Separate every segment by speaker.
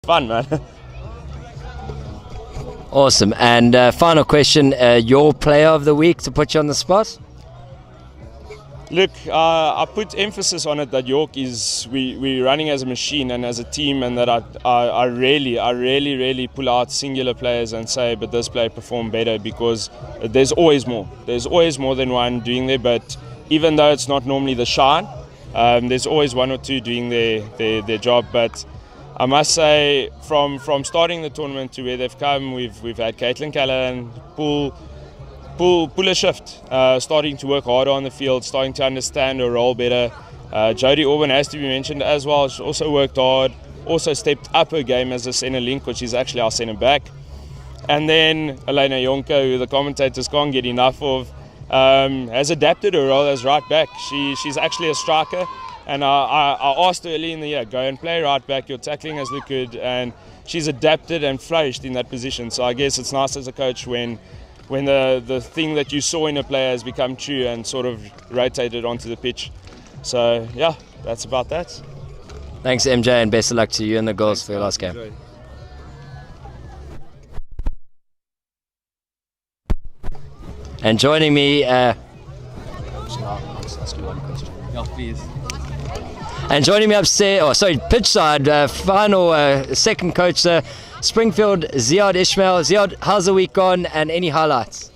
Speaker 1: fun, man.
Speaker 2: Awesome. And final question, your player of the week to put you on the spot?
Speaker 1: Look, I put emphasis on it that York we're running as a machine and as a team, and that I really pull out singular players and say, but this player performed better, because there's always more. There's always more than one doing there, but even though it's not normally the shine, there's always one or two doing their job. But I must say, from starting the tournament to where they've come, we've had Caitlin Callahan pull a shift, starting to work harder on the field, starting to understand her role better. Jodie Orban has to be mentioned as well. She also worked hard, also stepped up her game as a centre link, which is actually our centre back. And then Elena Yonka, who the commentators can't get enough of, has adapted her role as right back. She's actually a striker, and I asked her early in the year, go and play right back, your tackling has looked good, and she's adapted and flourished in that position. So I guess it's nice as a coach when the thing that you saw in a player has become true and sort of rotated onto the pitch. So yeah, that's about that.
Speaker 2: Thanks, MJ, and best of luck to you and the girls for your last game.
Speaker 1: Enjoy.
Speaker 2: And joining me, upstairs, pitchside, final second coach, Springfield, Ziad Ishmael. Ziad, how's the week gone, and any highlights?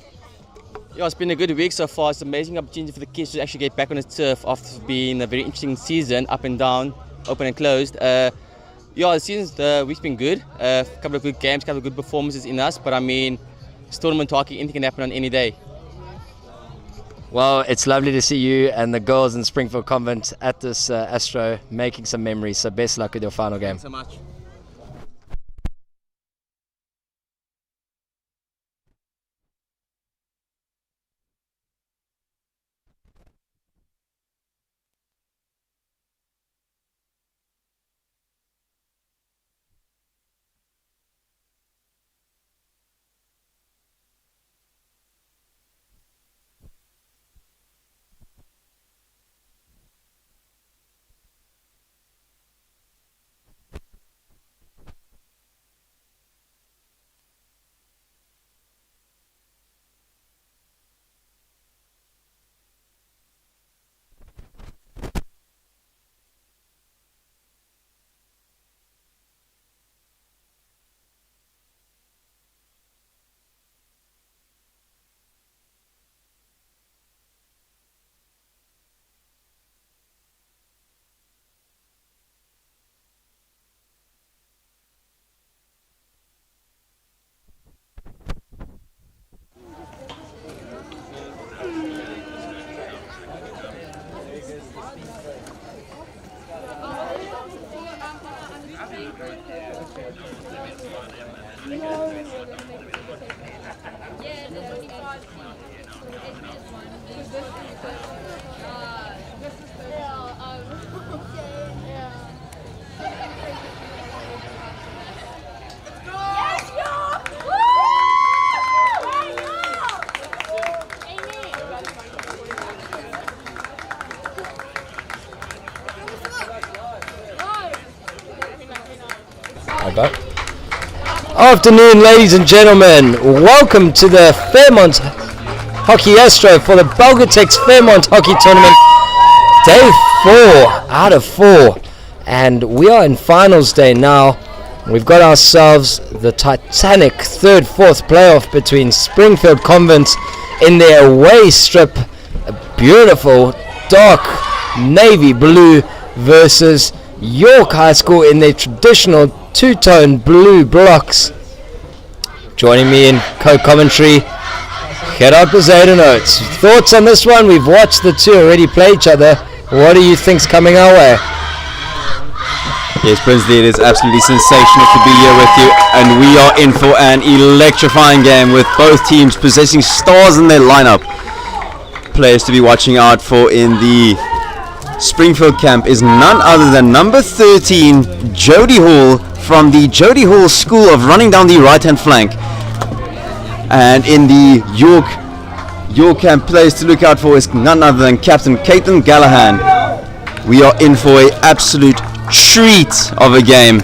Speaker 3: Yeah, it's been a good week so far. It's an amazing opportunity for the kids to actually get back on the turf after being a very interesting season, up and down, open and closed. The week's been good. A couple of good games, a couple of good performances in us, but I mean, it's tournament hockey, anything can happen on any day.
Speaker 2: Well, it's lovely to see you and the girls in Springfield Convent at this Astro making some memories, so best luck with your final game.
Speaker 3: Thanks so much.
Speaker 2: Afternoon, ladies and gentlemen. Welcome to the Fairmont Hockey Astro for the Belgotex Fairmont Hockey Tournament. Day 4 out of 4. And we are in finals day now. We've got ourselves the titanic 3rd, 4th playoff between Springfield Convent in their away strip. A beautiful dark navy blue versus York High School in their traditional two-tone blue blocks. Joining me in co-commentary, Gerard Bezade Notes. Thoughts on this one? We've watched the two already play each other. What do you think's coming our way?
Speaker 4: Yes, Brinsley, it is absolutely sensational to be here with you, and we are in for an electrifying game with both teams possessing stars in their lineup. Players to be watching out for in the Springfield camp is none other than number 13, Jodie Hall, from the Jodie Hall School of Running down the right-hand flank. And in the York camp, players to look out for is none other than Captain Caitlin Callahan. We are in for an absolute treat of a game,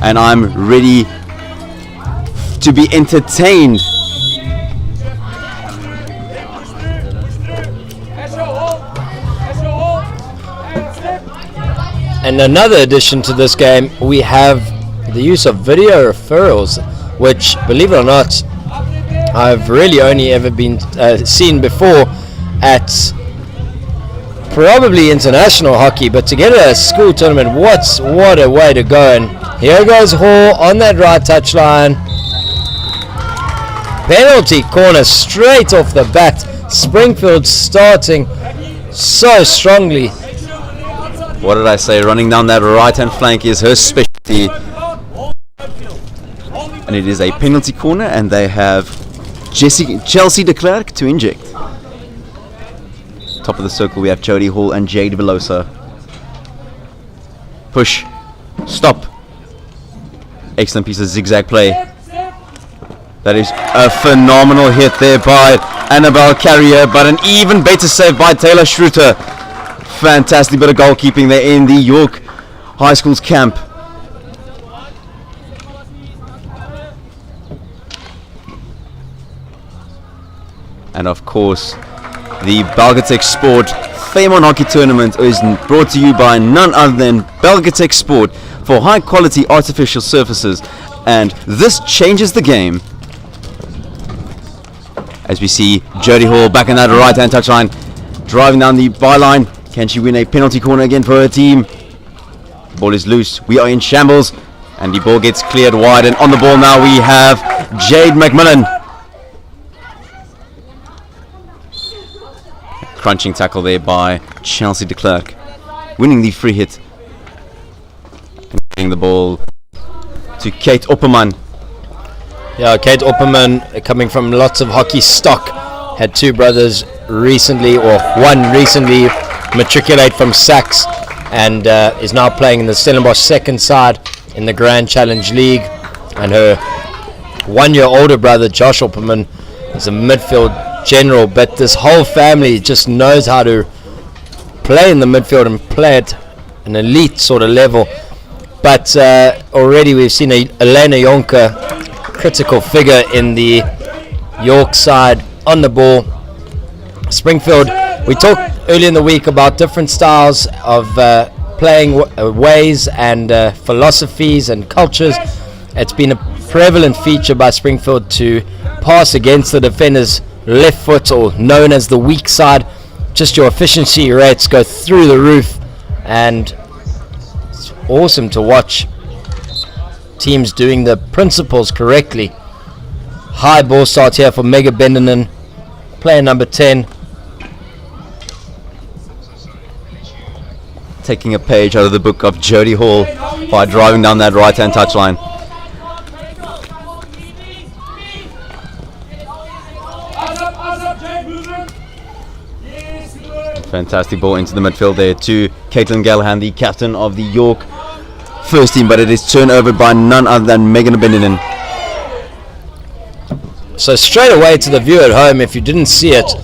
Speaker 4: and I'm ready to be entertained.
Speaker 2: And another addition to this game, we have the use of video referrals, which, believe it or not, I've really only ever been seen before at probably international hockey, but to get a school tournament, what a way to go. And here goes Hall on that right touchline. Penalty corner straight off the bat. Springfield starting so strongly.
Speaker 4: What did I say? Running down that right hand flank is her specialty. And it is a penalty corner, and they have Chelsea de Klerk to inject. Top of the circle we have Jody Hall and Jade Veloza. Push. Stop. Excellent piece of zigzag play. That is a phenomenal hit there by Annabelle Carrier, but an even better save by Taylor Schroeter. Fantastic bit of goalkeeping there in the York High School's camp. And of course, the Belgotex Sport Fairmont Hockey Tournament is brought to you by none other than Belgotex Sport for high quality artificial surfaces. And this changes the game. As we see Jody Hall back in that right hand touchline, driving down the byline. Can she win a penalty corner again for her team? Ball is loose. We are in shambles. And the ball gets cleared wide. And on the ball now we have Jade McMillan. Crunching tackle there by Chelsea de Klerk. Winning the free hit. And getting the ball to Kate Opperman.
Speaker 2: Yeah, Kate Opperman, coming from lots of hockey stock, had two brothers recently, or one recently, matriculate from Sachs, and is now playing in the Stellenbosch second side in the Grand Challenge League. And her 1 year older brother Josh Opperman is a midfield general, but this whole family just knows how to play in the midfield and play at an elite sort of level. But already we've seen Elena Yonka, critical figure in the York side, on the ball. Springfield, we talked earlier in the week about different styles of playing ways and philosophies and cultures. It's been a prevalent feature by Springfield to pass against the defender's left foot, or known as the weak side. Just your efficiency rates go through the roof, and it's awesome to watch teams doing the principles correctly. High ball start here for Mega Bendinen, player number 10.
Speaker 4: Taking a page out of the book of Jody Hall by driving down that right hand touchline. Fantastic ball into the midfield there to Caitlin Gallahan, the captain of the York first team, but it is turned over by none other than Megan Bendinen.
Speaker 2: So straight away to the view at home, if you didn't see it,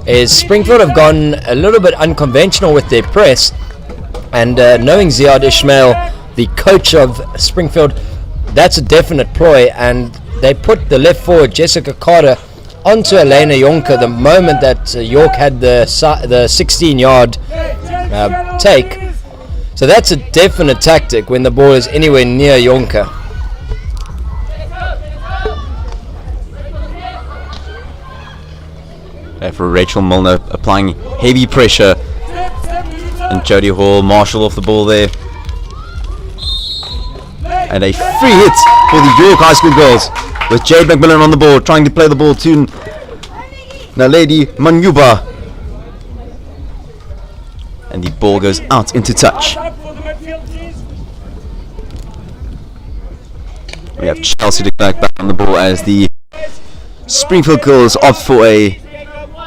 Speaker 2: is Springfield have gone a little bit unconventional with their press, and knowing Ziad Ismail, the coach of Springfield, that's a definite ploy, and they put the left forward Jessica Carter onto Elena Yonka the moment that York had the 16-yard take. So that's a definite tactic when the ball is anywhere near Yonka.
Speaker 4: For Rachel Milner applying heavy pressure, and Jody Hall, Marshall off the ball there, and a free hit for the York High School girls with Jade McMillan on the ball, trying to play the ball to Naledi Manyuba, and the ball goes out into touch. We have Chelsea de Klerk back on the ball as the Springfield girls opt for a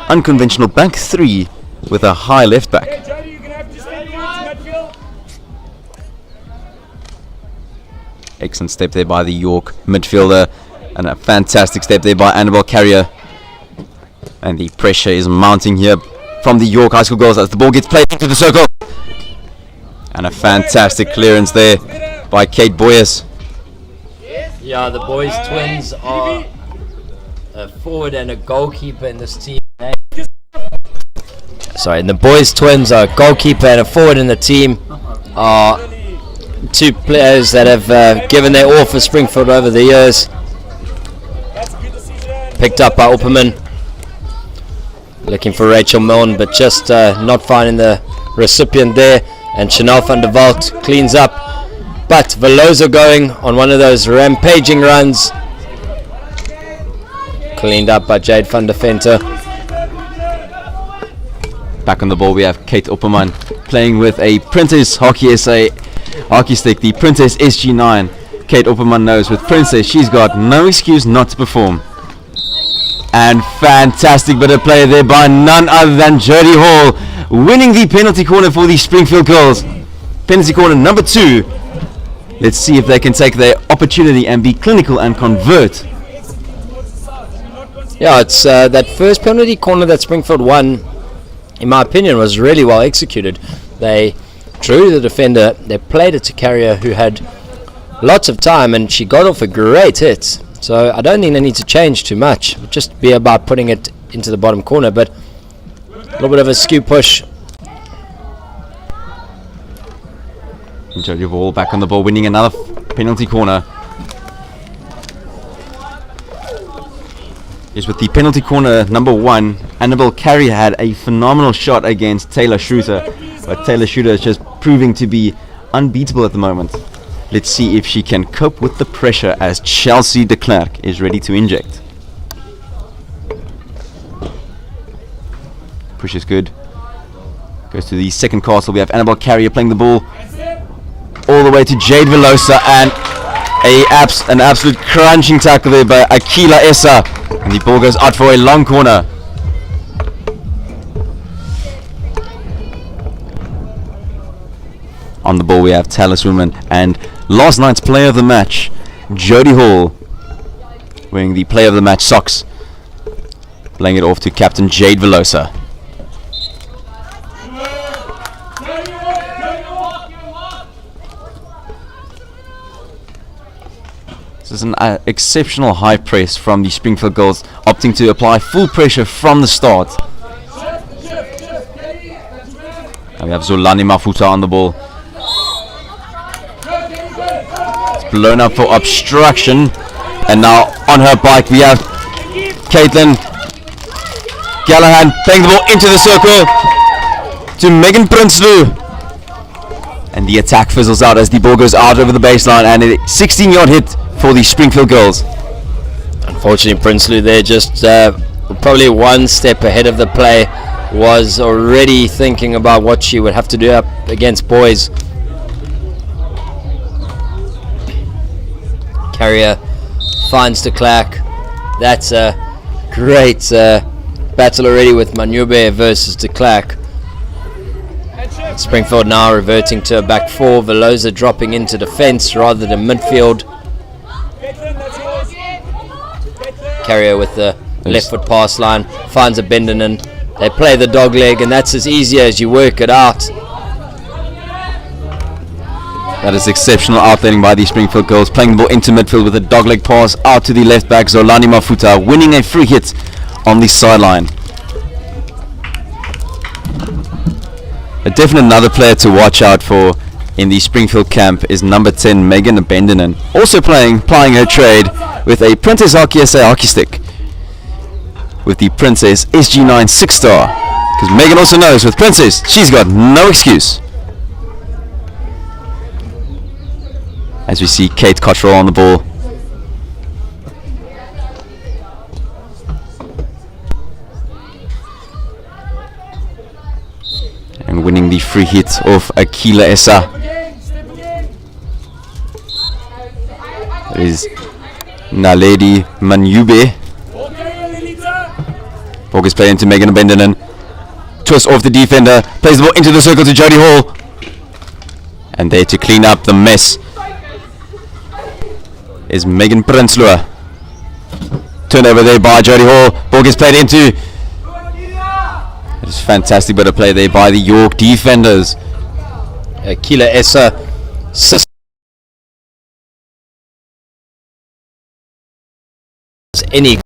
Speaker 4: unconventional back three with a high left back. Excellent step there by the York midfielder, and a fantastic step there by Annabelle Carrier. And the pressure is mounting here from the York High School girls as the ball gets played into the circle. And a fantastic clearance there by Kate Boyes.
Speaker 2: Yeah, the boys' twins are a forward and a goalkeeper in this team. Sorry, and the boys' twins are a goalkeeper and a forward in the team. Are two players that have given their all for Springfield over the years. Picked up by Opperman. Looking for Rachel Milne, but just not finding the recipient there. And Chanel van der Walt cleans up. But Veloza going on one of those rampaging runs. Cleaned up by Jade van der Venter.
Speaker 4: Back on the ball we have Kate Opperman playing with a Princess Hockey SA hockey stick, the Princess SG9. Kate Opperman knows with Princess she's got no excuse not to perform. And fantastic bit of play there by none other than Jodie Hall, winning the penalty corner for the Springfield girls. Penalty corner number 2. Let's see if they can take their opportunity and be clinical and convert.
Speaker 2: Yeah, it's that first penalty corner that Springfield won, in my opinion, was really well executed. They drew the defender, they played it to Carrier, who had lots of time, and she got off a great hit. So I don't think they need to change too much. It'll just be about putting it into the bottom corner, but a little bit of a skew push.
Speaker 4: Jodie Hall back on the ball, winning another penalty corner. Yes, with the penalty corner number 1, Annabelle Carrier had a phenomenal shot against Taylor Schroeder, but Taylor Schroeder is just proving to be unbeatable at the moment. Let's see if she can cope with the pressure as Chelsea de Klerk is ready to inject. Push is good. Goes to the second castle. We have Annabelle Carrier playing the ball all the way to Jade Veloza, and an absolute crunching tackle there by Akila Essa. And the ball goes out for a long corner. On the ball we have Talis Woman and last night's player of the match, Jodie Hall, wearing the player of the match socks, playing it off to Captain Jade Veloza. This is an exceptional high press from the Springfield girls, opting to apply full pressure from the start. And we have Zolani Mafuta on the ball. Blown up for obstruction, and now on her bike we have Caitlin Callahan playing the ball into the circle to Megan Prinsloo, and the attack fizzles out as the ball goes out over the baseline, and a 16-yard hit for the Springfield girls.
Speaker 2: Unfortunately, Prinsloo there just probably one step ahead of the play, was already thinking about what she would have to do up against boys. Carrier finds de Klerk. That's a great battle already with Manube versus de Klerk. Springfield now reverting to a back 4. Veloza dropping into defense rather than midfield. Carrier with the left foot pass line finds a Bendinen. They play the dog leg, and that's as easy as you work it out.
Speaker 4: That is exceptional outletting by the Springfield girls, playing the ball into midfield with a dogleg pass out to the left back, Zolani Mafuta, winning a free hit on the sideline. A definite another player to watch out for in the Springfield camp is number 10, Megan Bendinen, also plying her trade with a Princess Hockey SA hockey stick with the Princess SG9 6-star, because Megan also knows with Princess she's got no excuse. As we see Kate Cottrell on the ball. And winning the free hit of Akila Essa. There is Naledi Manube. Ball is played into Megan Bendinen. Twist off the defender. Plays the ball into the circle to Jodie Hall. And there to clean up the mess is Megan Prinsloo. Turnover there by Jodie Hall. Ball gets played into. It is fantastic bit of play there by the York defenders.
Speaker 2: Akila Essa any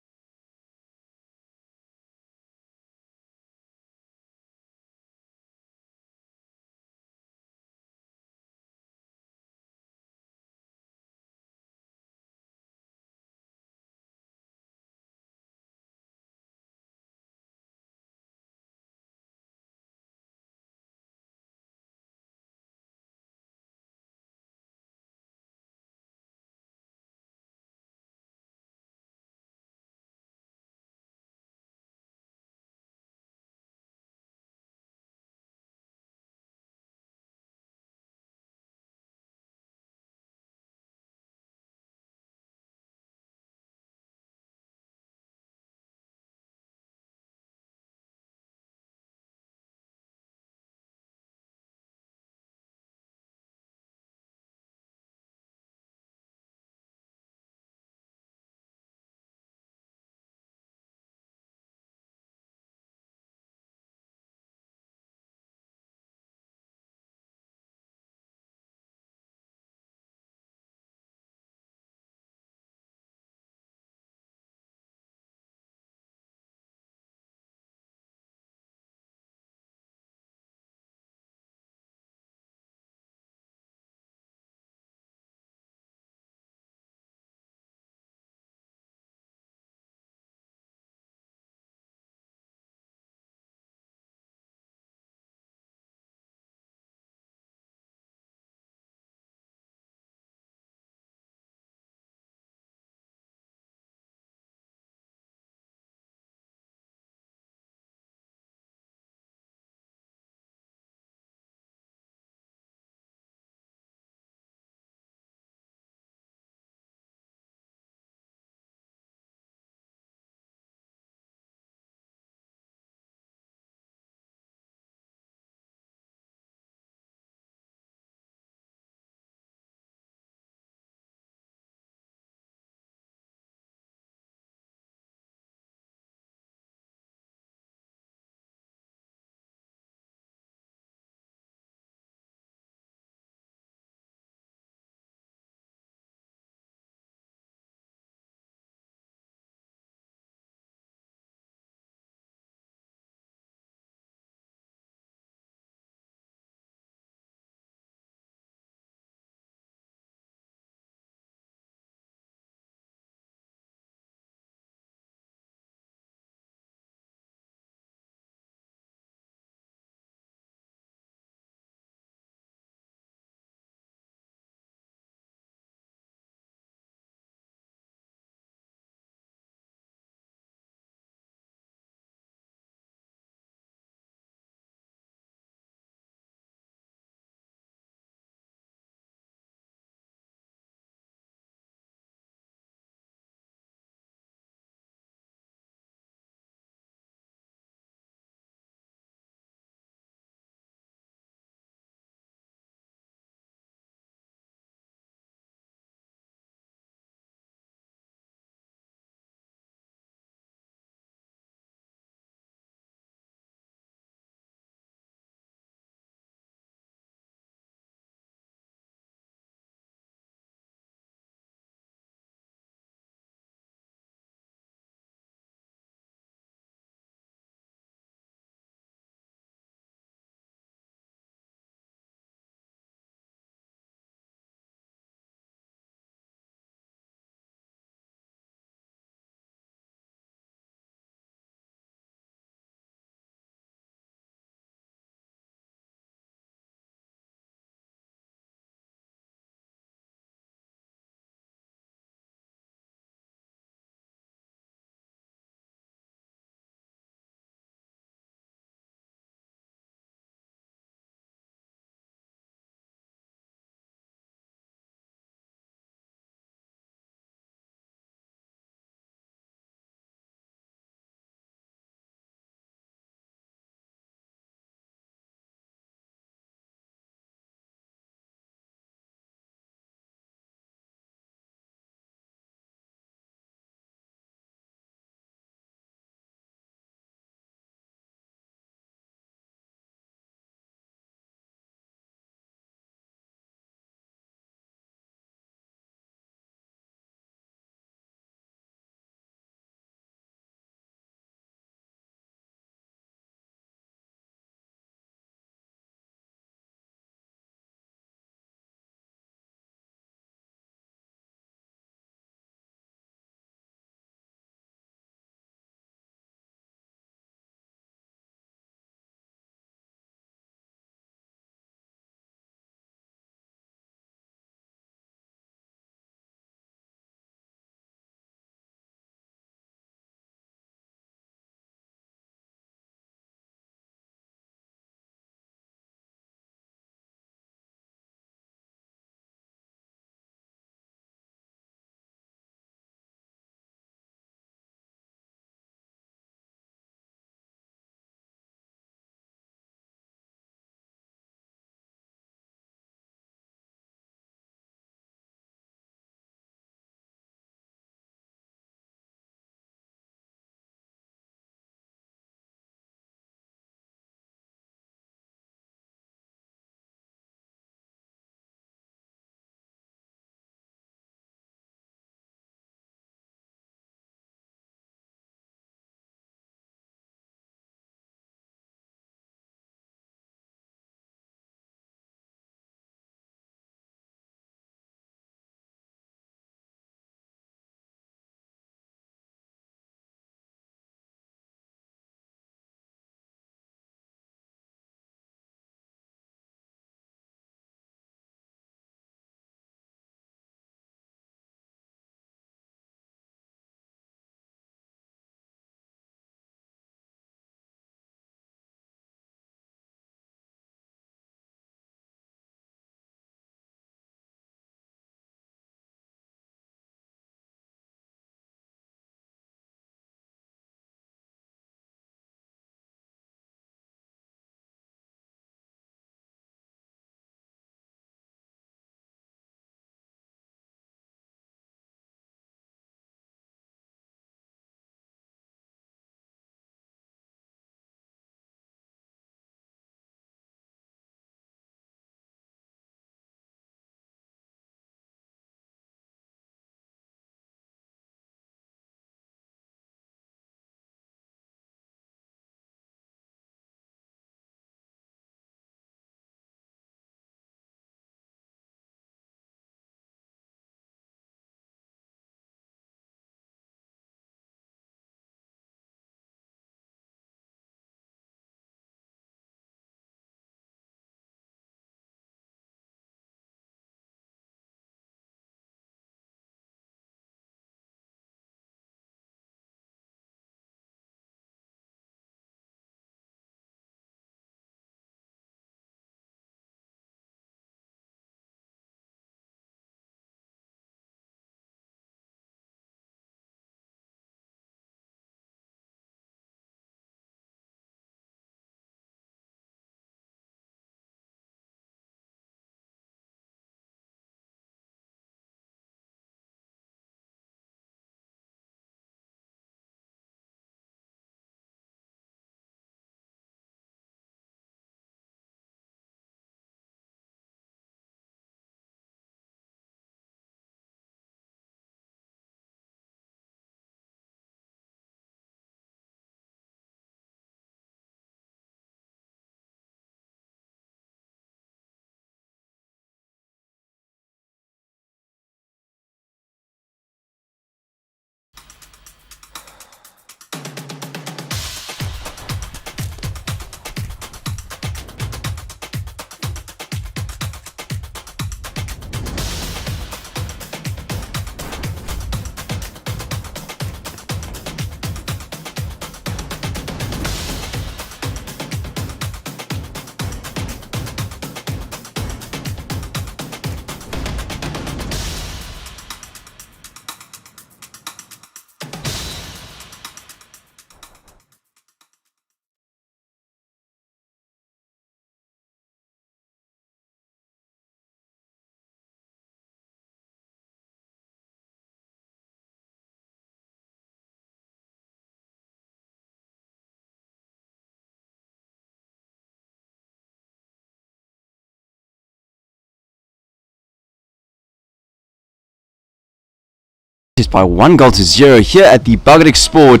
Speaker 4: Just by 1-0 here at the Belgotex Sport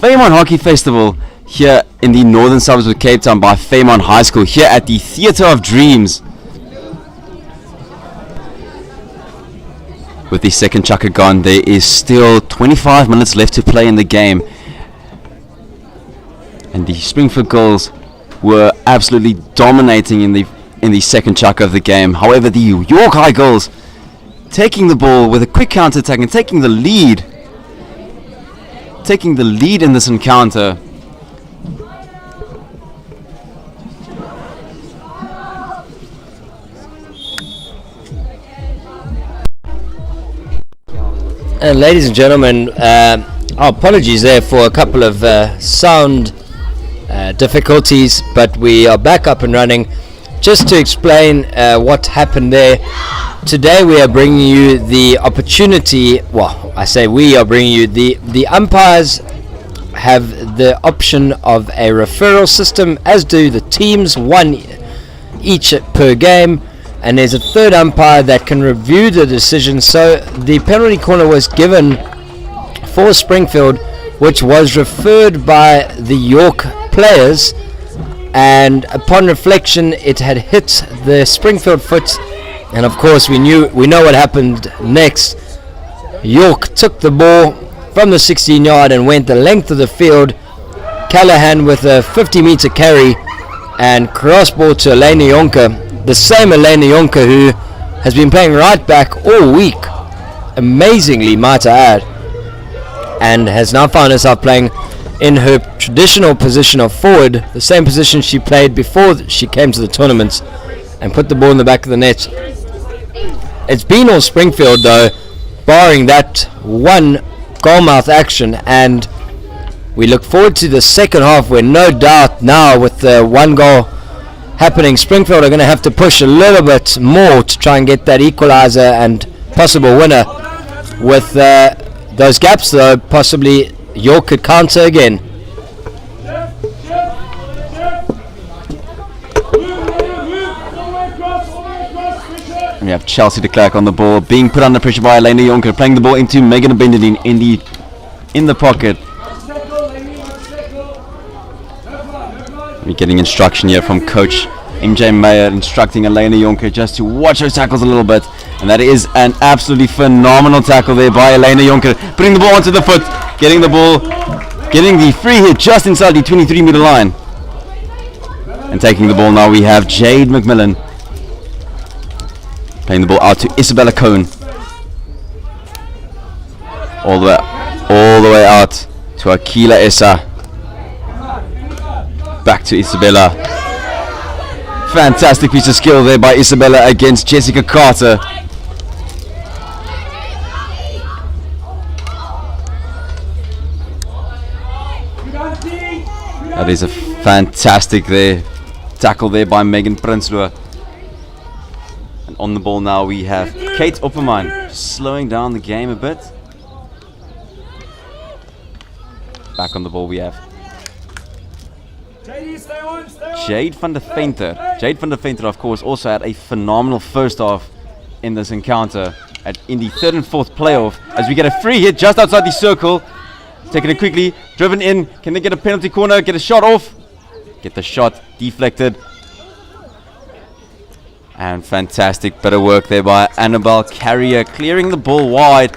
Speaker 4: Fairmont Hockey Festival here in the northern suburbs of Cape Town by Fairmont High School here at the Theatre of Dreams. With the second chukker gone, there is still 25 minutes left to play in the game. And the Springfield girls were absolutely dominating in the second chukker of the game. However, the York High girls taking the ball with a quick counter-attack and taking the lead in this encounter.
Speaker 2: And ladies and gentlemen, our apologies there for a couple of sound difficulties, but we are back up and running. Just to explain what happened there, today we are bringing you the opportunity, well, I say we are bringing you, the umpires have the option of a referral system, as do the teams, one each per game, and there's a third umpire that can review the decision. So the penalty corner was given for Springfield, which was referred by the York players, and upon reflection it had hit the Springfield foot, and of course we know what happened next. York took the ball from the 16 yard and went the length of the field. Callahan with a 50-meter carry and cross ball to Elena Yonka, the same Elena Yonka who has been playing right back all week, amazingly might I add, and has now found herself playing in her traditional position of forward, the same position she played before she came to the tournament, and put the ball in the back of the net. It's been all Springfield though, barring that one goalmouth action, and we look forward to the second half, where no doubt now with the one goal happening, Springfield are going to have to push a little bit more to try and get that equalizer and possible winner. With those gaps though, possibly York could counter again.
Speaker 4: We have Chelsea de Klerk on the ball, being put under pressure by Elena Yonka, playing the ball into Megan Benjamin in the pocket. We're getting instruction here from coach MJ Mayer, instructing Elena Yonka just to watch her tackles a little bit, and that is an absolutely phenomenal tackle there by Elena Yonka, putting the ball onto the foot, getting the free hit just inside the 23-meter line, and taking the ball now. We have Jade McMillan playing the ball out to Isabella Cohn, all the way out to Akila Essa, back to Isabella. Fantastic piece of skill there by Isabella against Jessica Carter. That is a fantastic tackle there by Megan Prinsloo. And on the ball now we have Kate Opperman, slowing down the game a bit. Back on the ball we have Jade van der Venter. Jade van der Venter, of course, also had a phenomenal first half in this encounter in the third and fourth playoff, as we get a free hit just outside the circle. Taking it quickly, driven in. Can they get a penalty corner, get a shot off? Get the shot deflected. And fantastic bit of work there by Annabelle Carrier, clearing the ball wide.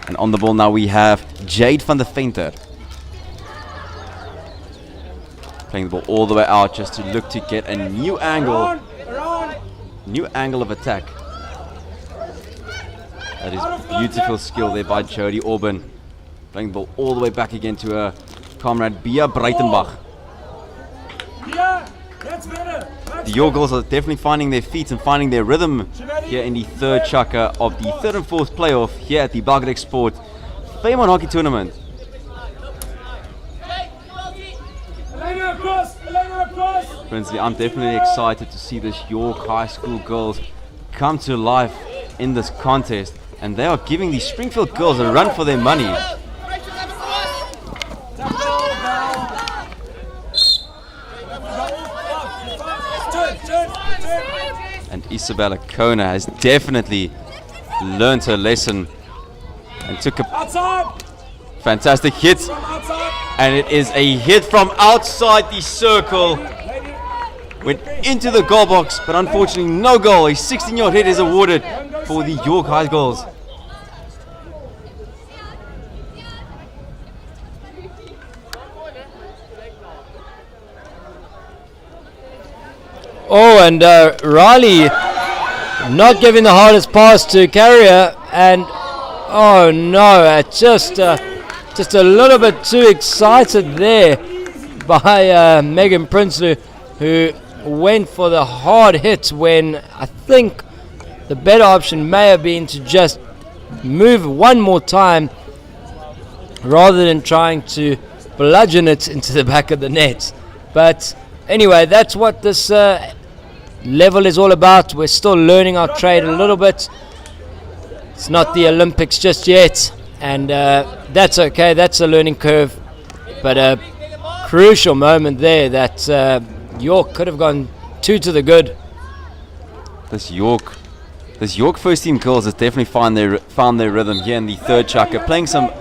Speaker 4: And on the ball now we have Jade van der Venter, playing the ball all the way out just to look to get a new angle of attack. That is beautiful skill there by Jodie Orban, playing the ball all the way back again to her comrade Bia Breitenbach. The York girls are definitely finding their feet and finding their rhythm here in the third chukker of the third and fourth playoff here at the Belgotex Sport Fairmont Hockey Tournament. Princely, I'm definitely excited to see this York High School girls come to life in this contest, and they are giving the Springfield girls a run for their money. And Isabella Kona has definitely learned her lesson and took a fantastic hit. And it is a hit from outside the circle. Went into the goal box, but unfortunately no goal. A 16-yard hit is awarded for the York High Girls.
Speaker 2: Oh, and Riley not giving the hardest pass to Carrier, and oh no, just a little bit too excited there by Megan Prinsloo, who went for the hard hit when I think the better option may have been to just move one more time rather than trying to bludgeon it into the back of the net. But anyway, that's what this level is all about. We're still learning our trade a little bit. It's not the Olympics just yet, and that's okay. That's a learning curve, but a crucial moment there that York could have gone 2 to the good.
Speaker 4: This York first team girls has definitely found their rhythm here in the third chapter, playing some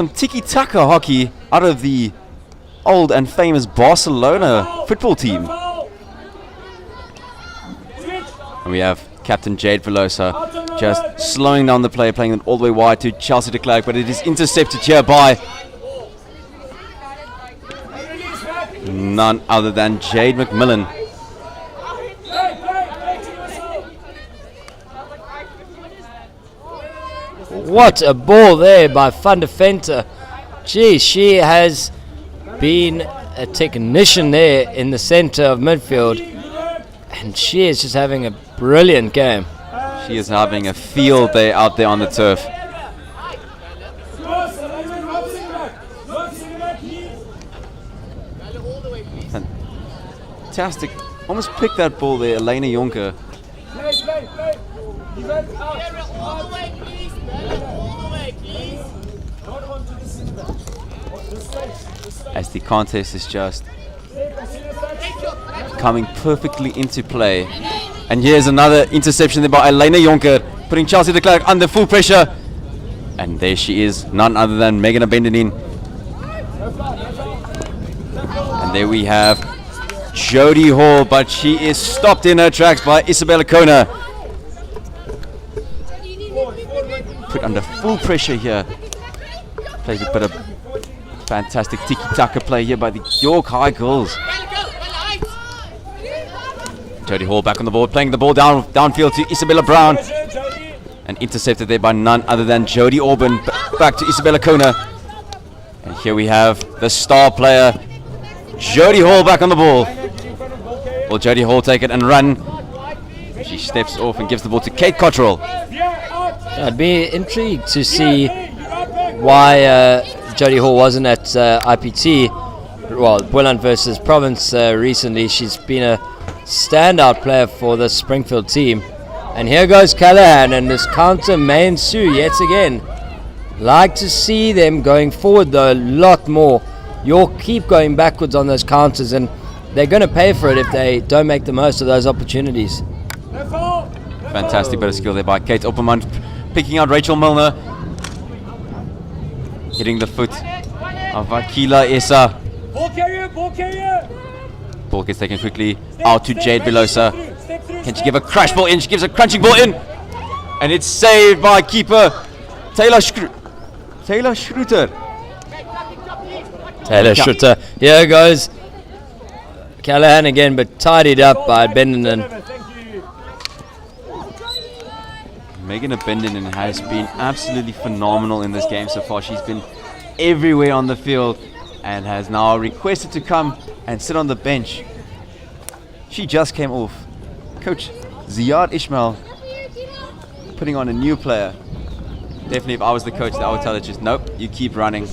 Speaker 4: tiki-taka hockey out of the old and famous Barcelona football team. And we have Captain Jade Veloza just slowing down the play, playing it all the way wide to Chelsea de Klerk, but it is intercepted here by none other than Jade McMillan.
Speaker 2: What a ball there by Van der Venter. Gee, she has been a technician there in the center of midfield, and she is just having a brilliant game.
Speaker 4: She is having a field day out there on the turf. Fantastic. Almost picked that ball there, Elena Yonka. As the contest is just coming perfectly into play. And here's another interception there by Elena Yonka, putting Chelsea de Klerk under full pressure. And there she is, none other than Megan Abendenin. And there we have Jody Hall, but she is stopped in her tracks by Isabella Kona. Put under full pressure here. Plays a bit of fantastic tiki-taka play here by the York High Girls. Jody Hall back on the ball, playing the ball downfield to Isabella Brown. And intercepted there by none other than Jody Auburn. Back to Isabella Kona. And here we have the star player, Jody Hall, back on the ball. Will Jody Hall take it and run? She steps off and gives the ball to Kate Cottrell.
Speaker 2: I'd be intrigued to see why Jody Hall wasn't at IPT, well, Boland versus Province recently. She's been a standout player for the Springfield team. And here goes Callahan, and this counter may ensue yet again. Like to see them going forward though a lot more. York keep going backwards on those counters, and they're going to pay for it if they don't make the most of those opportunities.
Speaker 4: Fantastic bit of skill there by Kate Opperman, picking out Rachel Milner. Hitting the foot of Akila Essa. Ball gets taken quickly out to Jade Veloza. Can she give a crash ball in? She gives a crunching ball in. And it's saved by keeper Taylor Schruter.
Speaker 2: Taylor Schruter. Here goes Callahan again, but tidied up by Bendenden.
Speaker 4: Megan Abendenin has been absolutely phenomenal in this game so far. She's been everywhere on the field and has now requested to come and sit on the bench. She just came off. Coach Ziad Ishmael putting on a new player. Definitely if I was the coach, I would tell her just, nope, you keep running.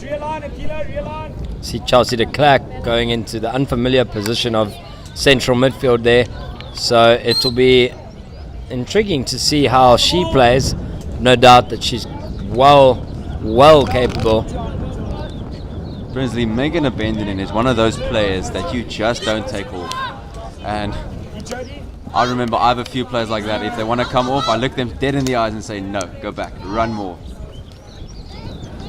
Speaker 2: See Chelsea de Klerk going into the unfamiliar position of central midfield there. So it will be intriguing to see how she plays. No doubt that she's well capable.
Speaker 4: Brinsley, Megan Abendenin is one of those players that you just don't take off. And I remember I have a few players like that. If they want to come off, I look them dead in the eyes and say, no, go back, run more.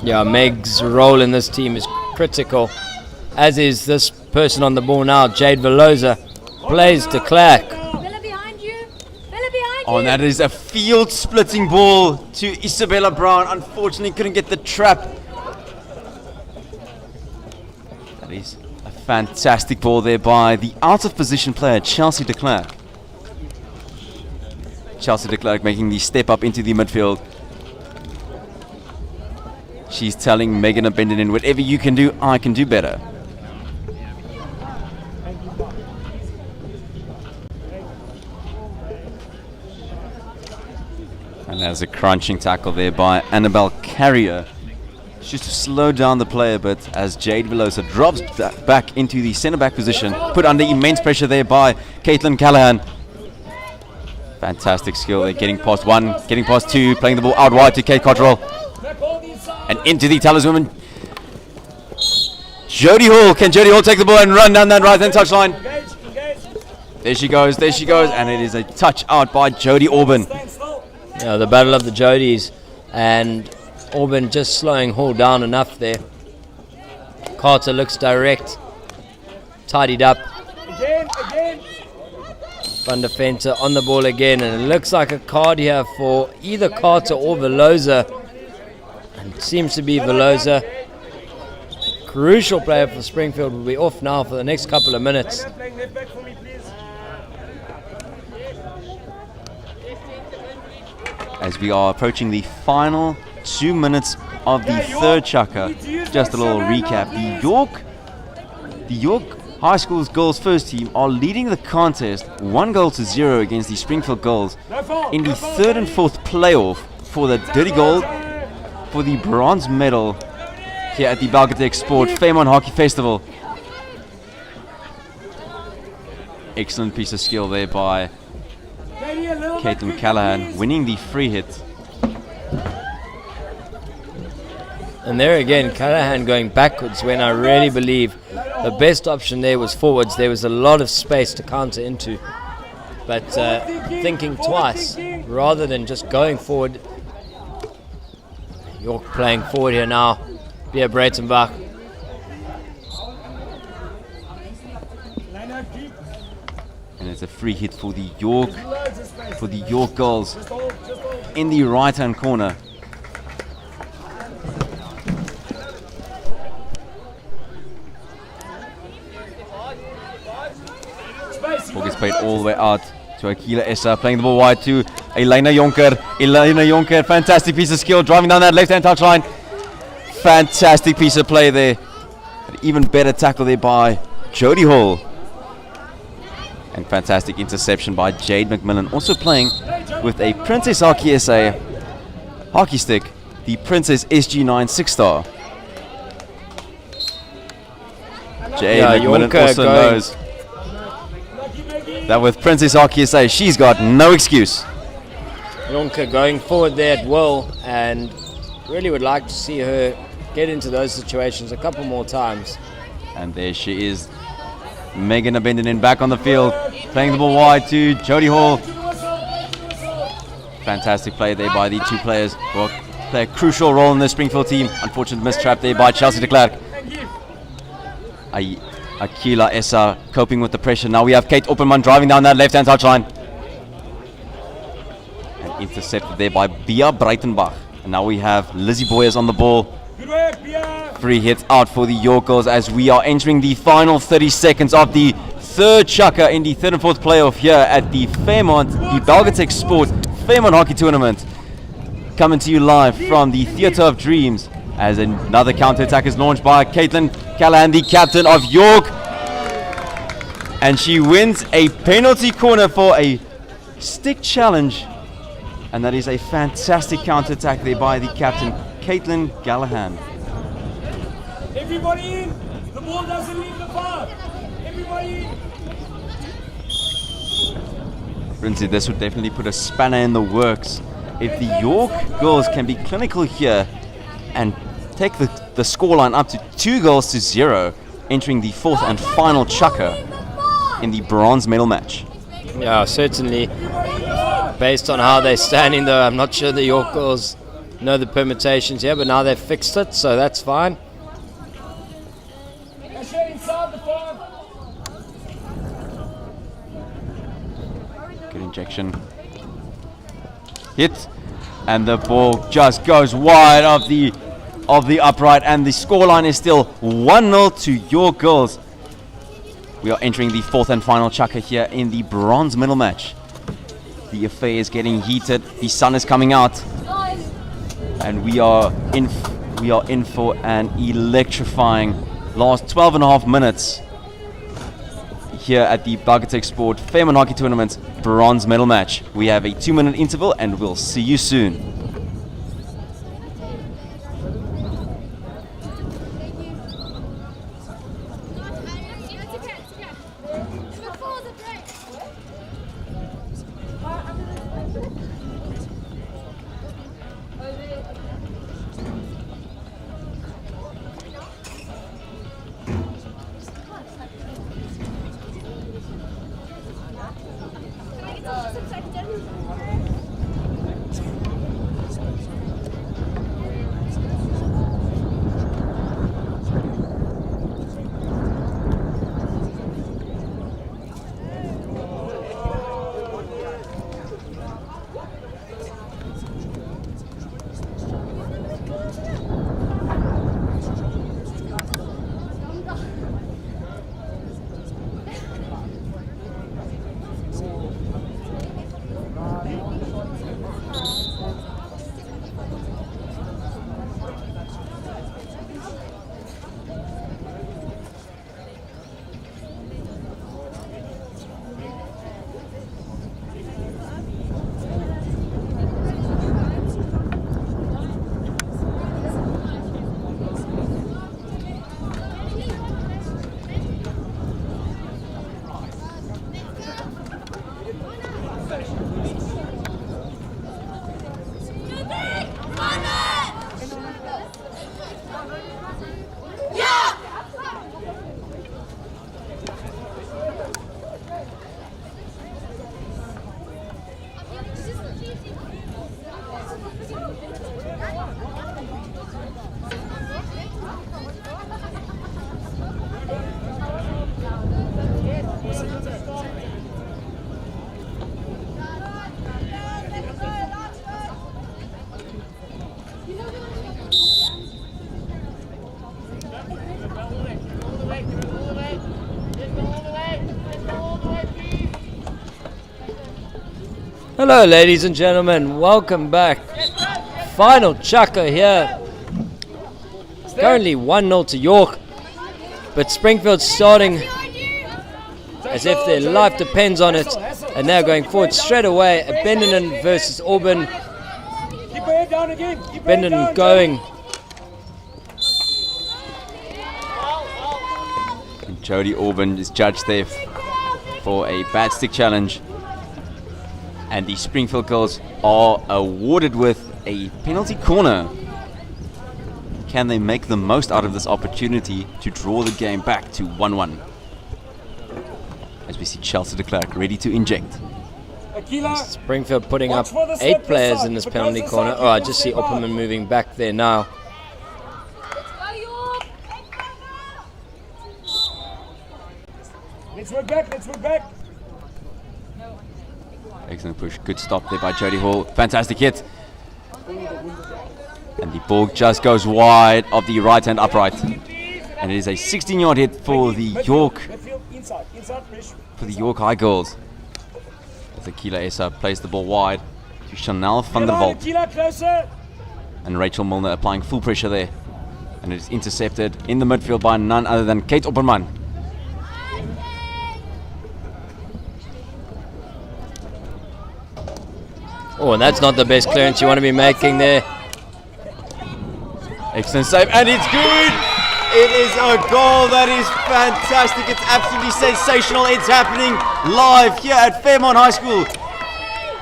Speaker 2: Yeah, Meg's role in this team is critical, as is this person on the ball now, Jade Veloza. Plays de Klerk.
Speaker 5: Bella behind you. Bella behind
Speaker 4: Oh, and that is a field-splitting ball to Isabella Brown. Unfortunately, couldn't get the trap. That is a fantastic ball there by the out-of-position player, Chelsea de Klerk. Chelsea de Klerk making the step up into the midfield. She's telling Megan Abendinen, whatever you can do, I can do better. And there's a crunching tackle there by Annabelle Carrier. Just to slow down the player, but as Jade Veloza drops back into the centre-back position, put under immense pressure there by Caitlin Callahan. Fantastic skill there, getting past one, getting past two, playing the ball out wide to Kate Cottrell. And into the talisman. Jodie Hall. Can Jodie Hall take the ball and run down that right-hand touchline? There she goes, and it is a touch out by Jodie Auburn.
Speaker 2: Yeah, the battle of the Jodies, and Auburn just slowing Hall down enough there. Carter looks direct, tidied up. Van der Venter on the ball again, and it looks like a card here for either Carter or Veloza. And it seems to be Veloza. Crucial player for Springfield will be off now for the next couple of minutes.
Speaker 4: As we are approaching the final 2 minutes of the third chukker, just a little recap. The York High School's girls first team are leading the contest 1-0 against the Springfield girls in the third and fourth playoff for the Dirty Gold, for the bronze medal here at the Belgotex Sport Fairmont Hockey Festival. Excellent piece of skill there by Caitlin Callahan, winning the free hit.
Speaker 2: And there again, Callahan going backwards when I really believe the best option there was forwards. There was a lot of space to counter into. But thinking twice rather than just going forward. York playing forward here now. Bia Breitenbach.
Speaker 4: And it's a free hit for the York girls in the right-hand corner. Ball gets played all the way out to Akila Essa, playing the ball wide to Elena Yonka. Elena Yonka, fantastic piece of skill, driving down that left-hand touchline. Fantastic piece of play there. An even better tackle there by Jodie Hall. And fantastic interception by Jade McMillan, also playing with a Princess Hockey SA hockey stick, the Princess SG9 6-star. Jade McMillan
Speaker 2: Yonka
Speaker 4: also knows that with Princess Hockey SA, she's got no excuse.
Speaker 2: Yonka going forward there at will, and really would like to see her get into those situations a couple more times.
Speaker 4: And there she is, Megan Abendinen back on the field, playing the ball wide to Jodie Hall. Fantastic play there by the two players who will play a crucial role in the Springfield team. Unfortunate mistrap there by Chelsea de Klerk. Akila Essa coping with the pressure. Now we have Kate Opperman driving down that left-hand touchline. And intercepted there by Bia Breitenbach. And now we have Lizzie Boyers on the ball. Free hit out for the York girls as we are entering the final 30 seconds of the third chukker in the third and fourth playoff here at the Fairmont, the Belgotex Sport Fairmont Hockey Tournament. Coming to you live from the Theatre of Dreams as another counter-attack is launched by Caitlin Callahan, the captain of York. And she wins a penalty corner for a stick challenge. And that is a fantastic counter-attack there by the captain, Caitlin Callahan.
Speaker 6: Everybody in! The ball doesn't leave the park! Everybody in!
Speaker 4: Brinsley, this would definitely put a spanner in the works if the York girls can be clinical here and take the scoreline up to 2-0, entering the fourth and final chukker in the bronze medal match.
Speaker 2: Yeah, certainly. Based on how they're standing though, I'm not sure the York girls know the permutations here, but now they've fixed it, so that's fine.
Speaker 4: Good injection. Hit. And the ball just goes wide of the upright, and the scoreline is still 1-0 to your girls. We are entering the fourth and final chukker here in the bronze medal match. The affair is getting heated. The sun is coming out, and we are in for an electrifying last 12.5 minutes here at the Belgotex Sport Fairmont Hockey Tournament bronze medal match. We have a 2-minute interval, and we'll see you soon.
Speaker 2: Hello ladies and gentlemen, welcome back. Final chukker here. Currently 1-0 to York, but Springfield starting as if their life depends on it, and now going forward straight away. Abendinen versus Auburn. Abendinen going.
Speaker 4: And Jody Auburn is judged there for a bad stick challenge. And the Springfield girls are awarded with a penalty corner. Can they make the most out of this opportunity to draw the game back to 1-1? As we see Chelsea de Klerk ready to inject.
Speaker 2: Springfield putting up 8 players in this penalty corner. Oh, I just see Opperman moving back there now.
Speaker 6: Let's work back.
Speaker 4: Excellent push. Good stop there by Jody Hall. Fantastic hit. And the ball just goes wide of the right-hand upright. And it is a 16-yard hit for the York High Girls. As Akila Essa plays the ball wide to Chanel van der Walt. And Rachel Milner applying full pressure there. And it is intercepted in the midfield by none other than Kate Opperman.
Speaker 2: Oh, and that's not the best clearance you want to be making there.
Speaker 4: Excellent save, and it's good! It is a goal that is fantastic. It's absolutely sensational. It's happening live here at Fairmont High School.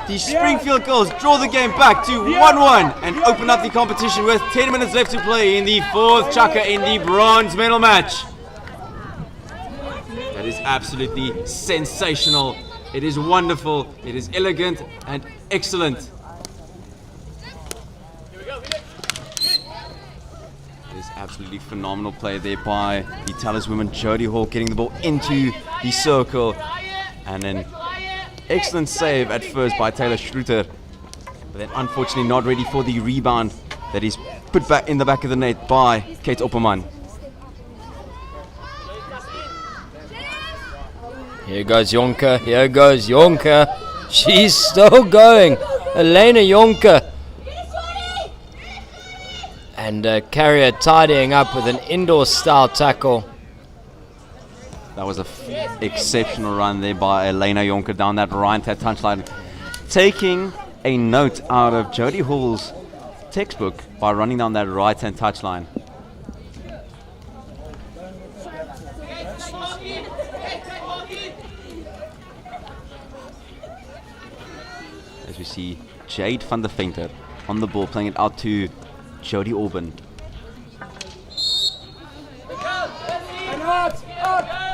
Speaker 4: The Springfield girls draw the game back to 1-1 and open up the competition with 10 minutes left to play in the fourth chukker in the bronze medal match. That is absolutely sensational. It is wonderful, it is elegant and excellent. There's absolutely phenomenal play there by the Talus women. Jodie Hall getting the ball into the circle. And an excellent save at first by Taylor Schruter. But then unfortunately not ready for the rebound that is put back in the back of the net by Kate Opperman.
Speaker 2: Here goes Yonka. Here goes Yonka. She's still going. Elena Yonka. And Carrier tidying up with an indoor style tackle.
Speaker 4: That was an exceptional run there by Elena Yonka down that right touchline. Taking a note out of Jodie Hall's textbook by running down that right hand touchline. As we see Jade van der Venter on the ball, playing it out to Jodie Auburn.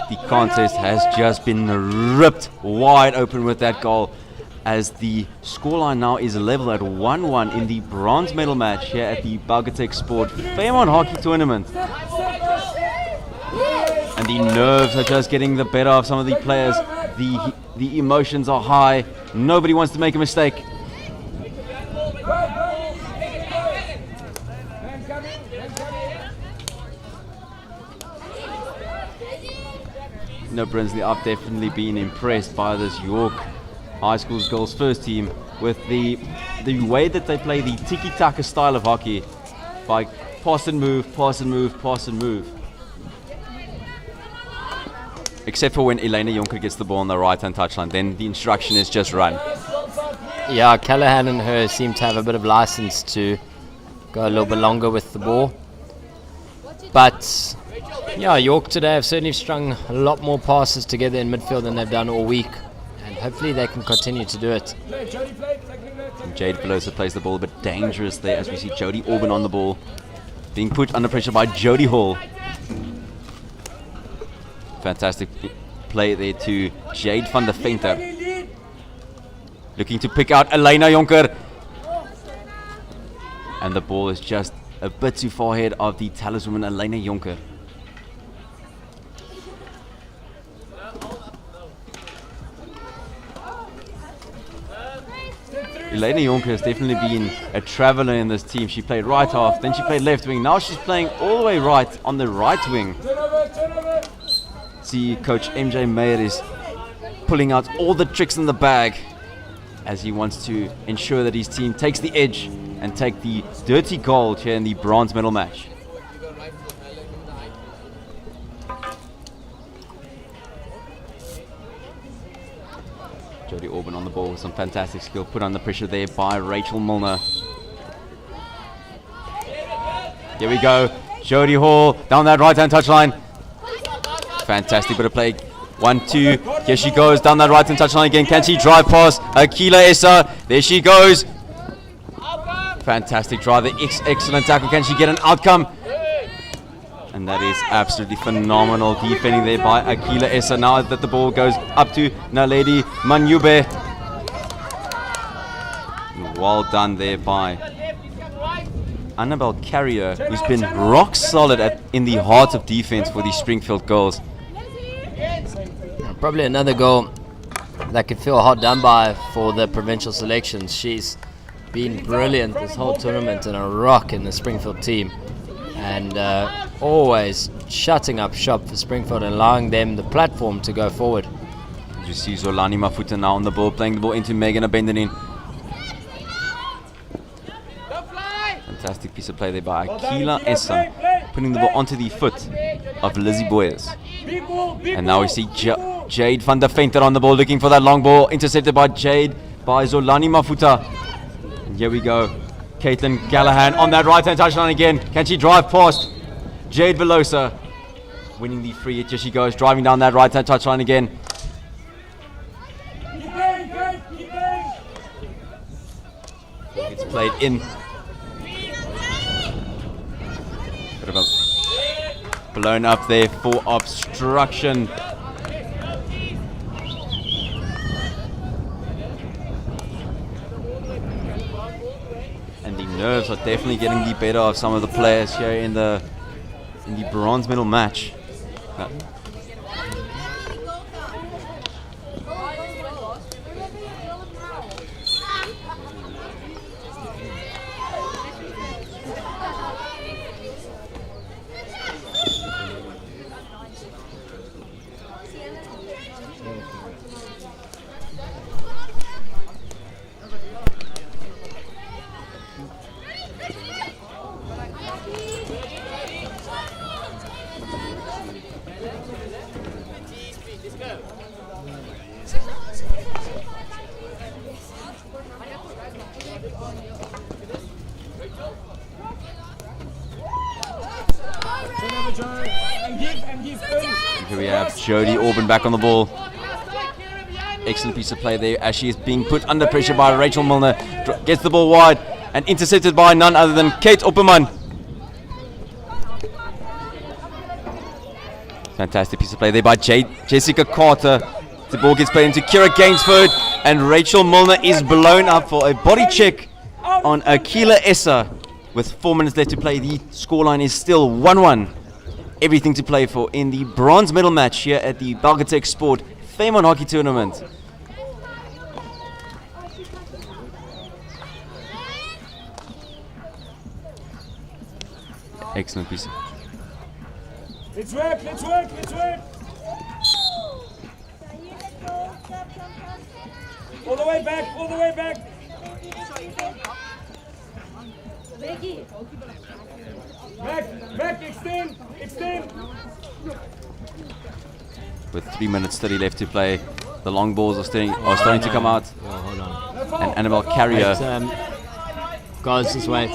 Speaker 4: The contest has just been ripped wide open with that goal, as the scoreline now is level at 1-1 in the bronze medal match here at the Belgotex Sport Fairmont Hockey Tournament. And the nerves are just getting the better of some of the players. The emotions are high. Nobody wants to make a mistake. No, Brinsley, I've definitely been impressed by this York High School's girls first team with the way that they play the tiki-taka style of hockey by pass and move, pass and move, pass and move. Except for when Elena Yonka gets the ball on the right-hand touchline, then the instruction is just run.
Speaker 2: Yeah, Callahan and her seem to have a bit of license to go a little bit longer with the ball. But yeah, York today have certainly strung a lot more passes together in midfield than they've done all week, and hopefully they can continue to do it.
Speaker 4: And Jade Veloza plays the ball a bit dangerous there, as we see Jodie Auburn on the ball, being put under pressure by Jodie Hall. Fantastic play there to Jade van der Venter, looking to pick out Elena Jonker, and the ball is just a bit too far ahead of the talisman Elena Jonker. Elena Yonka has definitely been a traveller in this team. She played right half, then she played left wing. Now she's playing all the way right on the right wing. See, Coach MJ Meyer is pulling out all the tricks in the bag as he wants to ensure that his team takes the edge and take the dirty gold here in the bronze medal match. Jodie Auburn on the ball with some fantastic skill, put under pressure there by Rachel Milner. Here we go, Jodie Hall down that right-hand touchline. Fantastic bit of play. 1-2, here she goes down that right-hand touchline again. Can she drive past Akila Essa? There she goes. Fantastic drive, the excellent tackle. Can she get an outcome? And that is absolutely phenomenal defending there by Akila Essa. Now that the ball goes up to Naledi Manyube. Well done there by Annabelle Carrier, who's been rock solid in the heart of defense for the Springfield girls.
Speaker 2: Probably another goal that could feel hard done by for the provincial selections. She's been brilliant this whole tournament and a rock in the Springfield team. And always shutting up shop for Springfield and allowing them the platform to go forward.
Speaker 4: You see Zolani Mafuta now on the ball, playing the ball into Megan Abendenin. Fantastic piece of play there by Akila Essa, putting the ball onto the foot of Lizzie Boyers. And now we see Jade van der Venter on the ball, looking for that long ball, intercepted by Zolani Mafuta. And here we go. Caitlin Callahan on that right-hand touchline again. Can she drive past Jade Veloza? Winning the free hit. Here she goes, driving down that right-hand touchline again. It's played in. Bit of a blown up there for obstruction. And the nerves are definitely getting the better of some of the players here in the bronze medal match. Here we have Jade Veloza back on the ball. Excellent piece of play there as she is being put under pressure by Rachel Milner. Gets the ball wide and intercepted by none other than Kate Opperman. Fantastic piece of play there by Jessica Carter. The ball gets played into Kira Gainsford and Rachel Milner is blown up for a body check on Akila Essa. With 4 minutes left to play, the scoreline is still 1-1. Everything to play for in the bronze medal match here at the Belgotex Sport Fairmont Hockey Tournament. Excellent piece.
Speaker 6: Let's work, let's work, let's work. All the way back, all the way back. Back, extend, extend.
Speaker 4: With 3 minutes 30 left to play, the long balls are starting to come out.
Speaker 2: Hold on.
Speaker 4: And Annabelle Carrier.
Speaker 2: Guys, just wait.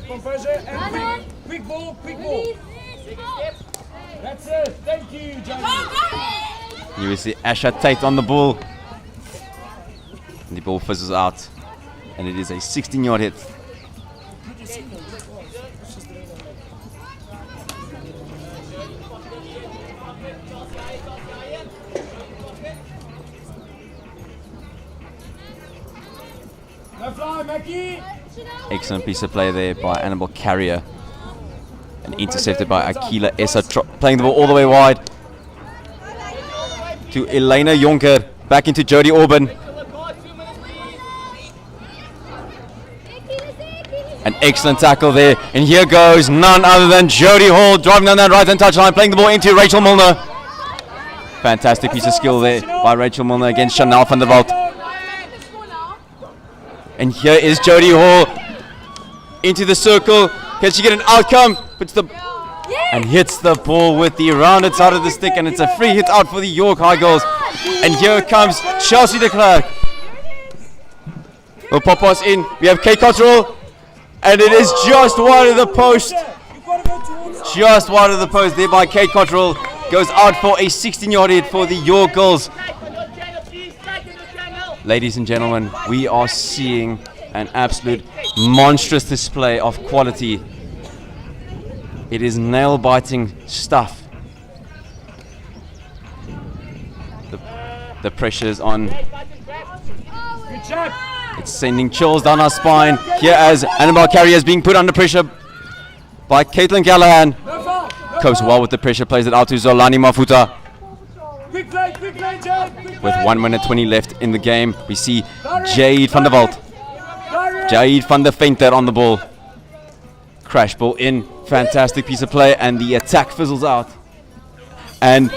Speaker 6: Composure, and quick ball, quick ball. That's it, thank you, Johnny.
Speaker 4: You will see Asha Tate on the ball. And the ball fizzles out. And it is a 16-yard hit.
Speaker 6: No fly, Mackie.
Speaker 4: Excellent piece of play there by Annabelle Carrier. And intercepted by Akila Essa, playing the ball all the way wide to Elena Yonka. Back into Jade Veloza. An excellent tackle there. And here goes none other than Jody Hall driving down that right-hand touchline, playing the ball into Rachel Milner. Fantastic piece of skill there by Rachel Milner against Chanel van der Walt. And here is Jody Hall into the circle. Can she get an outcome? And hits the ball with the rounded side of the stick, and it's a free hit out for the York High Girls. And here comes Chelsea de Klerk. Will pop us in. We have Kate Cottrell, and it is just wide of the post. Just wide of the post there by Kate Cottrell. Goes out for a 16-yard hit for the York Girls. Ladies and gentlemen, we are seeing an absolute monstrous display of quality. It is nail-biting stuff. The pressure's on. It's sending chills down our spine. Here as Annabelle Carrier is being put under pressure by Caitlin Callahan. Copes well with the pressure, plays it out to Zolani Mafuta. With 1 minute 20 left in the game, we see Jade van der Walt. Jade van der Venter on the ball. Crash ball in. Fantastic piece of play, and the attack fizzles out. And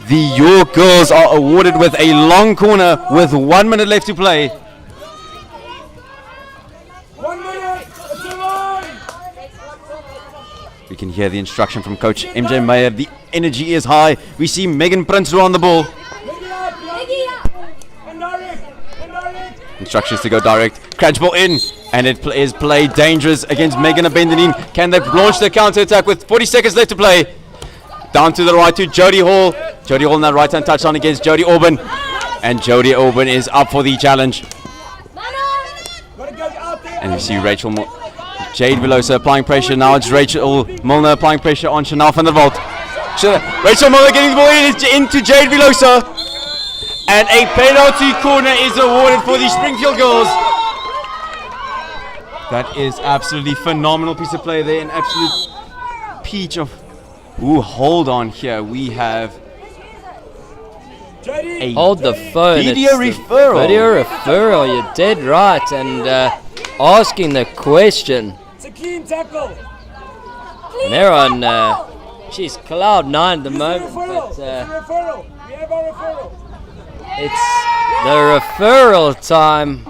Speaker 4: the York Girls are awarded with a long corner with 1 minute left to play.
Speaker 6: 1 minute, it's a line.
Speaker 4: We can hear the instruction from Coach MJ Meyer. The energy is high. We see Megan Prinsloo on the ball. Instructions to go direct. Crash ball in. And it is played dangerous against Megan Abendenin. Can they launch the counter-attack with 40 seconds left to play? Down to the right to Jody Hall. Jody Hall in that right-hand touchdown against Jody Auburn. And Jody Auburn is up for the challenge. And you see Jade Veloza applying pressure. Now it's Rachel Milner applying pressure on Chanel van der Walt. Rachel Muller getting the ball into Jade Veloza. And a penalty corner is awarded for the Springfield girls. That is absolutely phenomenal piece of play there. An absolute peach of... Ooh, hold on here. We have a
Speaker 2: Hold the phone.
Speaker 4: video referral.
Speaker 2: Video referral, you're dead right. And asking the question.
Speaker 6: It's a clean tackle.
Speaker 2: And they're on, she's cloud 9 at the
Speaker 6: It's a
Speaker 2: moment.
Speaker 6: referral.
Speaker 2: But
Speaker 6: It's a referral. We have our referral.
Speaker 2: it's the referral time.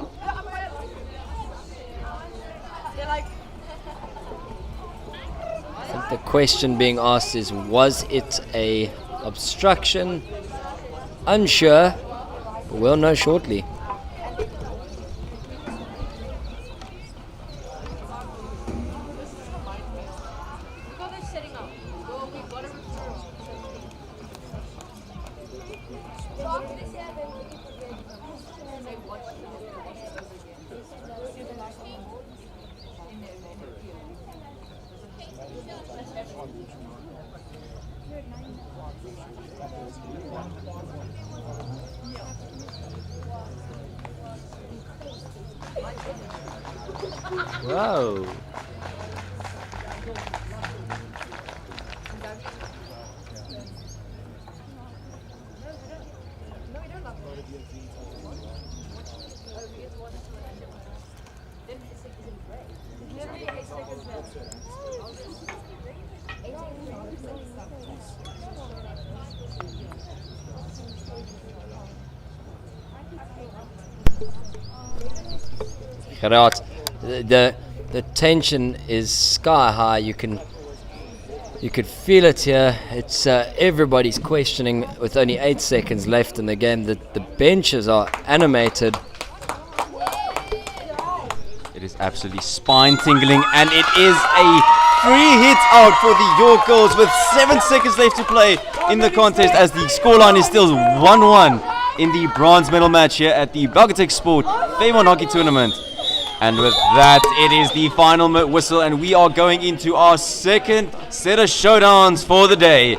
Speaker 2: I think the question being asked is, was it a obstruction? Unsure, but we'll know shortly. Whoa. Gerard, the tension is sky high. You could feel it here. It's everybody's questioning with only 8 seconds left in the game. The benches are animated.
Speaker 4: It is absolutely spine-tingling, and it is a free hit out for the York girls with 7 seconds left to play in the contest, as the scoreline is still 1-1 in the bronze medal match here at the Belgotex Sport Fairmont Hockey Tournament. And with that, it is the final whistle, and we are going into our second set of showdowns for the day.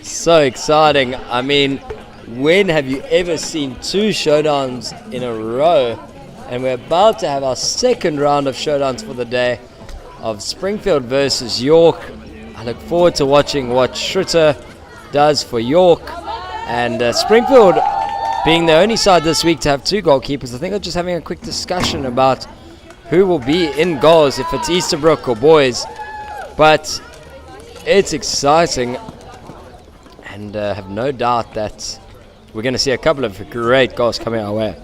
Speaker 2: So exciting. I mean, when have you ever seen 2 showdowns in a row? And we're about to have our second round of showdowns for the day of Springfield versus York. I look forward to watching what Schritter does for York. And Springfield, being the only side this week to have 2 goalkeepers, I think I'm just having a quick discussion about who will be in goals, if it's Easterbrook or boys. But it's exciting, and have no doubt that we're going to see a couple of great goals coming our way.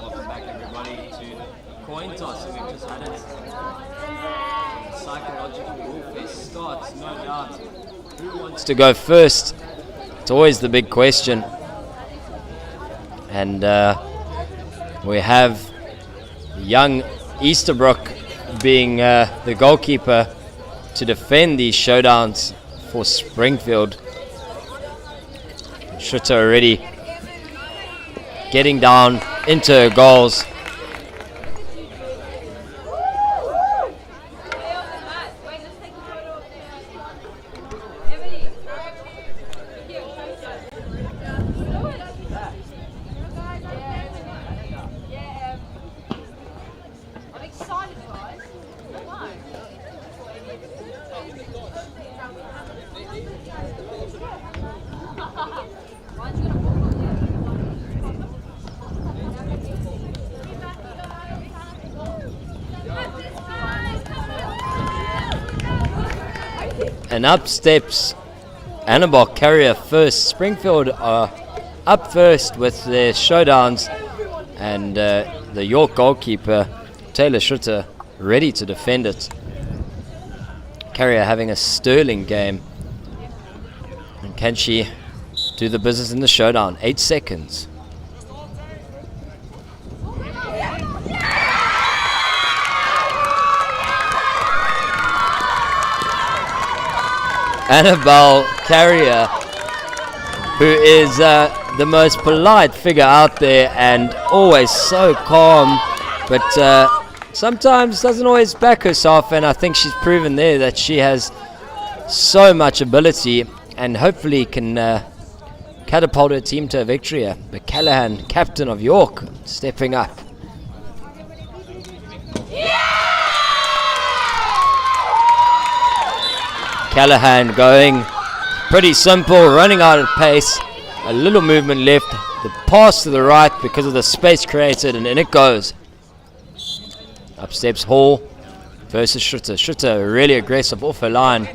Speaker 7: Welcome back, everybody, to the coin toss we just had it. Psychological warfare starts, no doubt. Who wants
Speaker 2: To go first, it's always the big question. And we have young Easterbrook being the goalkeeper to defend these showdowns for Springfield. Schritter already getting down into her goals. And up steps Annabelle Carrier first. Springfield are up first with their showdowns, and the York goalkeeper Taylor Schritter ready to defend it. Carrier having a sterling game. And can she do the business in the showdown? 8 seconds. Annabelle Carrier, who is the most polite figure out there and always so calm, but sometimes doesn't always back herself, and I think she's proven there that she has so much ability and hopefully can catapult her team to a victory here. But Callahan, captain of York, stepping up. Callahan going pretty simple, running out of pace, a little movement left, the pass to the right because of the space created, and in it goes. Up steps Hall versus Schritter. Schritter really aggressive off her line.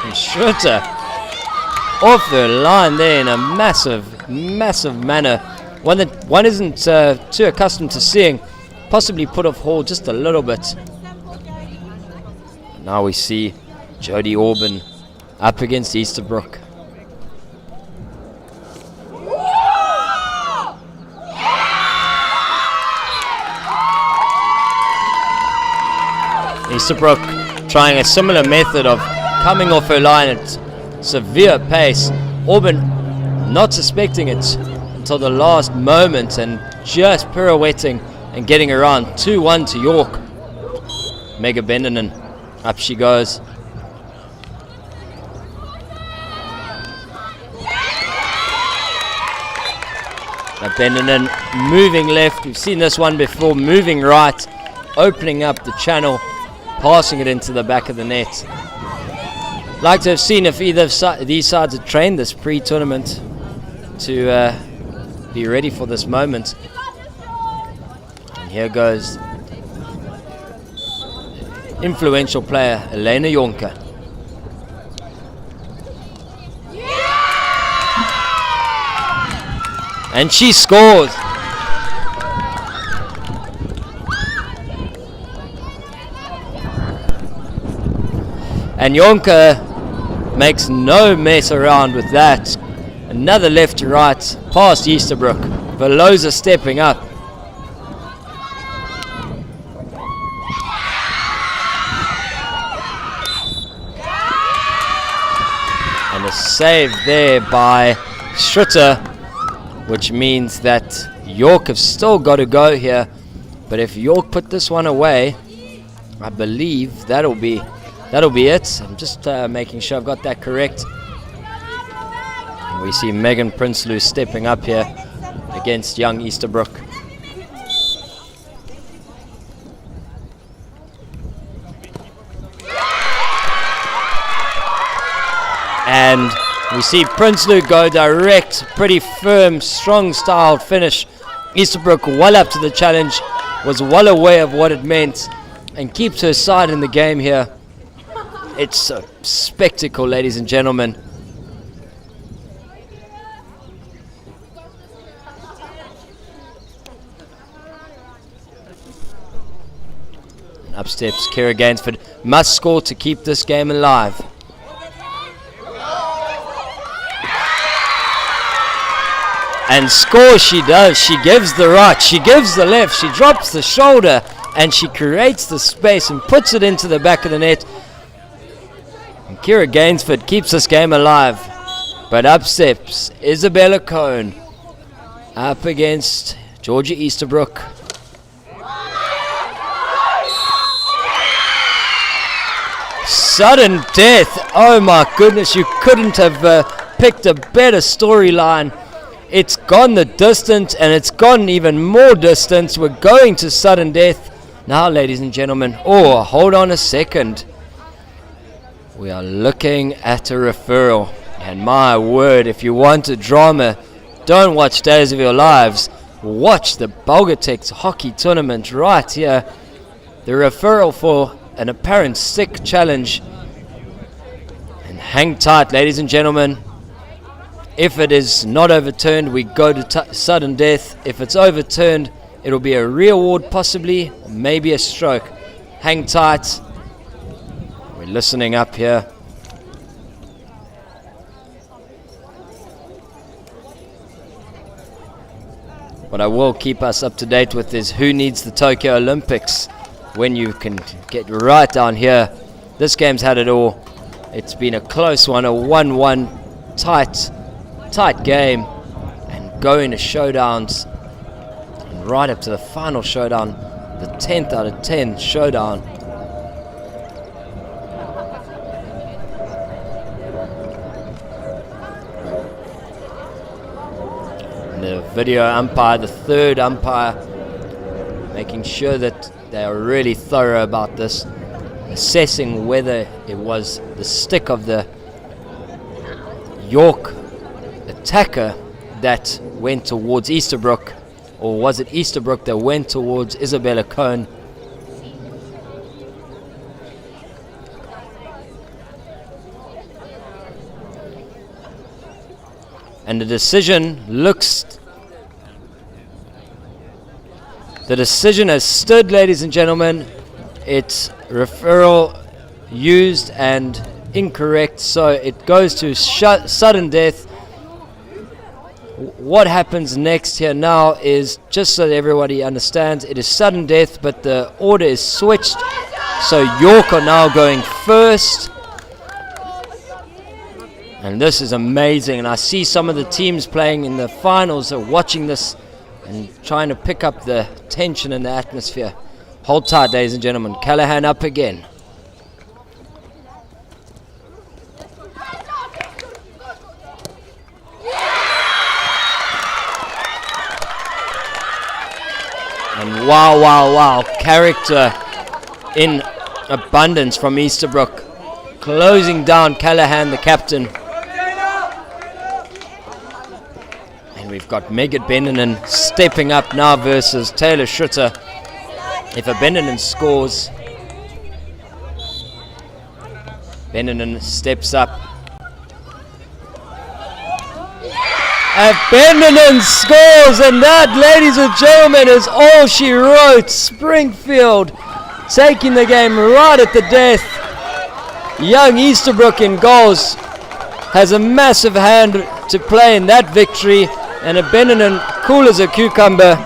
Speaker 2: And Schritter off her line there in a massive manner. One that one isn't too accustomed to seeing, possibly put off Hall just a little bit. Now we see Jodie Auburn up against Easterbrook. Easterbrook trying a similar method of coming off her line at severe pace. Auburn not suspecting it until the last moment and just pirouetting and getting around. 2-1 to York. Mega Bendinen, up she goes. Now Bendinen moving left, we've seen this one before, moving right, opening up the channel, passing it into the back of the net. Like to have seen if either of these sides had trained this pre-tournament to be ready for this moment. And here goes influential player Elena Yonka. And she scores. And Yonka makes no mess around with that. Another left to right, past Easterbrook. Veloza stepping up. And a save there by Schritter, which means that York have still got to go here. But if York put this one away, I believe that'll be it. I'm just making sure I've got that correct. We see Megan Prinsloo stepping up here against young Easterbrook. And we see Prinsloo go direct, pretty firm, strong styled finish. Easterbrook well up to the challenge, was well aware of what it meant, and keeps her side in the game here. It's a spectacle, ladies and gentlemen. Up steps Kira Gainsford. Must score to keep this game alive. And score she does. She gives the right, she gives the left, she drops the shoulder, and she creates the space and puts it into the back of the net. And Kira Gainsford keeps this game alive. But up steps Isabella Cohn up against Georgia Easterbrook. Sudden death. Oh my goodness, you couldn't have picked a better storyline. It's gone the distance, and it's gone even more distance. We're going to sudden death now, ladies and gentlemen. Oh, hold on a second. We are looking at a referral. And my word, if you want a drama, don't watch Days of Your Lives. Watch the Belgotex hockey tournament right here. The referral for an apparent stick challenge. And hang tight, ladies and gentlemen. If it is not overturned, we go to sudden death. If it's overturned, it'll be a re-award possibly, or maybe a stroke. Hang tight. We're listening up here. What I will keep us up to date with is who needs the Tokyo Olympics. When you can get right down here. This game's had it all. It's been a close one, a 1-1 tight game, and going to showdowns, and right up to the final showdown, the 10th out of 10 showdown. And the video umpire, the third umpire, making sure that they are really thorough about this, assessing whether it was the stick of the York attacker that went towards Easterbrook, or was it Easterbrook that went towards Isabella Cohn. And the decision has stood, ladies and gentlemen. It's referral used and incorrect, so it goes to sudden death. What happens next here now is, just so that everybody understands, it is sudden death, but the order is switched. So York are now going first. And this is amazing. And I see some of the teams playing in the finals are watching this and trying to pick up the tension in the atmosphere. Hold tight, ladies and gentlemen. Callahan up again. And wow. Character in abundance from Easterbrook. Closing down Callahan, the captain. And we've got Megan Beninen stepping up now versus Taylor Schritter. If a Beninen scores, Beninen steps up. Beninen scores, and that, ladies and gentlemen, is all she wrote. Springfield taking the game right at the death. Young Easterbrook in goals has a massive hand to play in that victory, and a Beninen cool as a cucumber.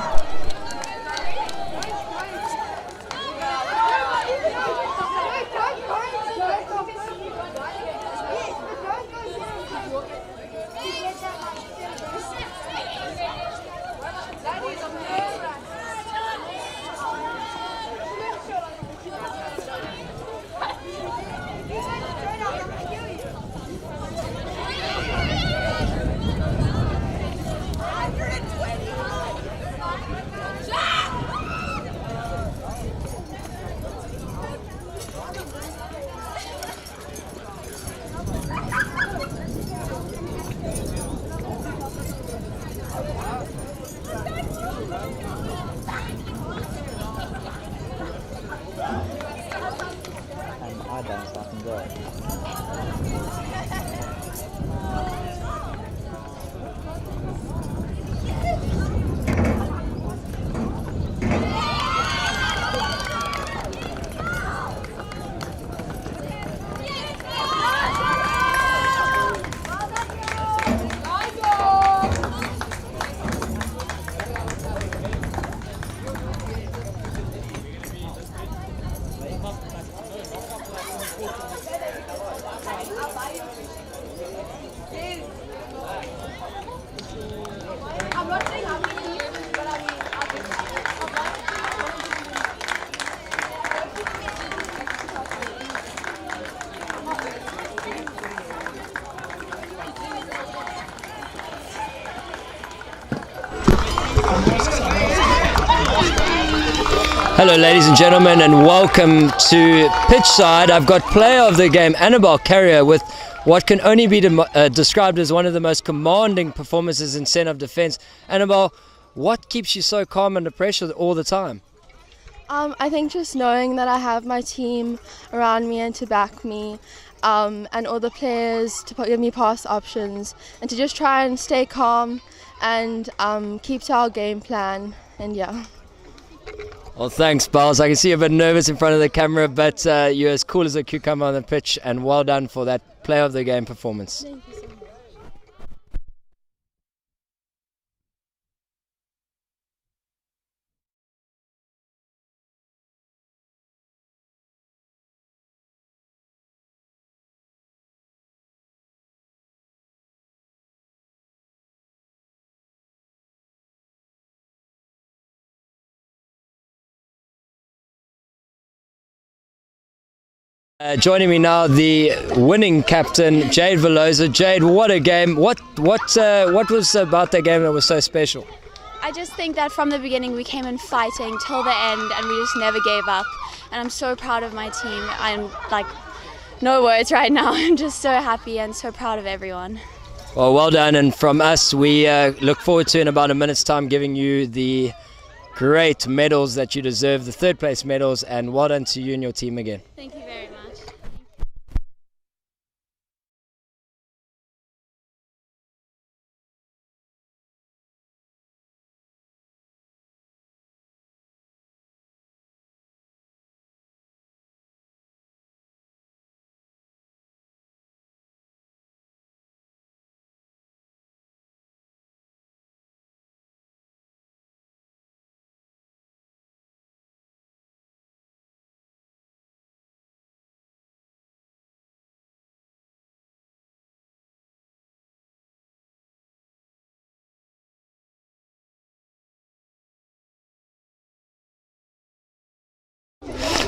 Speaker 2: Hello ladies and gentlemen, and welcome to Pitchside. I've got player of the game Annabelle Carrier with what can only be described as one of the most commanding performances in centre of defence. Annabelle, what keeps you so calm under pressure all the time?
Speaker 8: I think just knowing that I have my team around me and to back me, and all the players to give me pass options, and to just try and stay calm and keep to our game plan, and yeah.
Speaker 2: Well, thanks, Bells. I can see you're a bit nervous in front of the camera, but you're as cool as a cucumber on the pitch, and well done for that player of the game performance.
Speaker 8: Thank you so much.
Speaker 2: Joining me now, the winning captain, Jade Veloza. Jade, what a game! What was about that game that was so special?
Speaker 5: I just think that from the beginning we came in fighting till the end and we just never gave up. And I'm so proud of my team. I'm like, no words right now. I'm just so happy and so proud of everyone.
Speaker 2: Well done. And from us, we look forward to in about a minute's time giving you the great medals that you deserve, the third place medals, and well done to you and your team again.
Speaker 5: Thank you very much.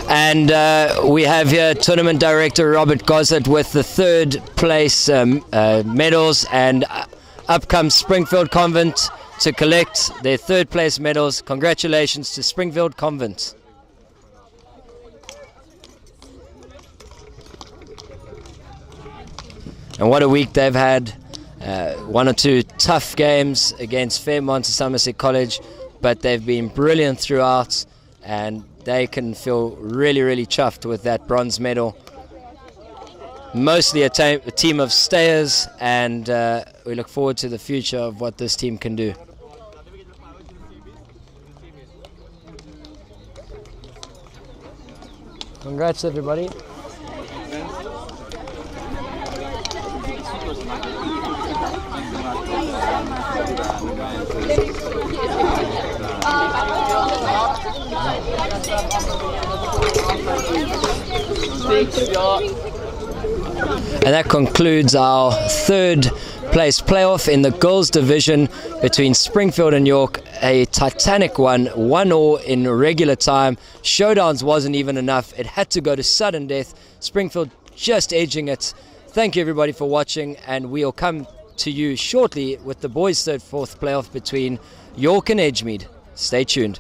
Speaker 2: And we have here tournament director Robert Gossett with the third place medals, and up comes Springfield Convent to collect their third place medals. Congratulations to Springfield Convent. And what a week they've had. One or two tough games against Fairmont and Somerset College, but they've been brilliant throughout, and they can feel really, really chuffed with that bronze medal. Mostly a team of stayers, and we look forward to the future of what this team can do. Congrats, everybody. And that concludes our third place playoff in the girls division between Springfield and York. A titanic one, 1-1 in regular time. Showdowns wasn't even enough. It had to go to sudden death. Springfield just edging it. Thank you everybody for watching, and we'll come to you shortly with the boys' third, fourth playoff between York and Edgemead. Stay tuned.